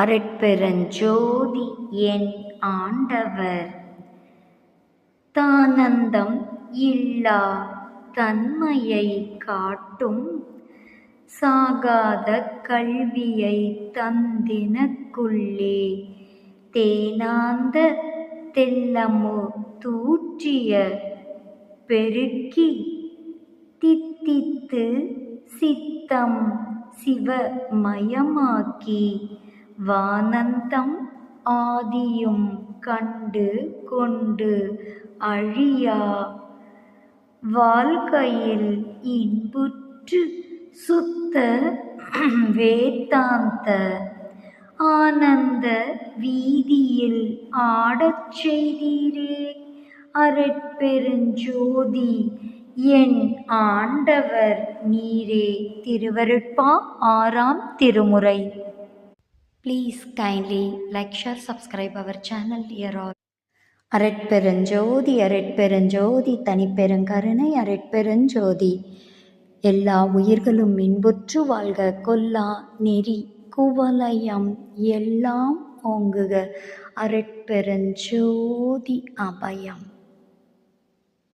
அருட்பெருஞ்சோதி என் ஆண்டவர் தானந்தம் இல்லா தன்மையை காட்டும் சாகாத கல்வியை தந்தினக்குள்ளே தேனாந்த தெல்லமு தூற்றிய பெருக்கி தித்தித்து சித்தம் சிவமயமாக்கி வானந்தம் ஆதியும் கண்டு கொண்டு அழியா வாழ்க்கையில் இன்புற்று சுத்த வேதாந்த ஆனந்த வீதியில் ஆடச் செய்தீரே அருட்பெருஞ்சோதி என் ஆண்டவர் நீரே. திருவருட்பா 6ஆம் திருமுறை. Please kindly like, share, subscribe our channel here all. அருட்பெருஞ்சோதி அருட்பெருஞ்சோதி தனிப்பெருங்கருணை அருட்பெருஞ்சோதி. எல்லா உயிர்களும் இன்புற்று வாழ்க கொல்லா நெறி குவலயம் எல்லாம் ஓங்குக அருட்பெருஞ்சோதி அபயம்.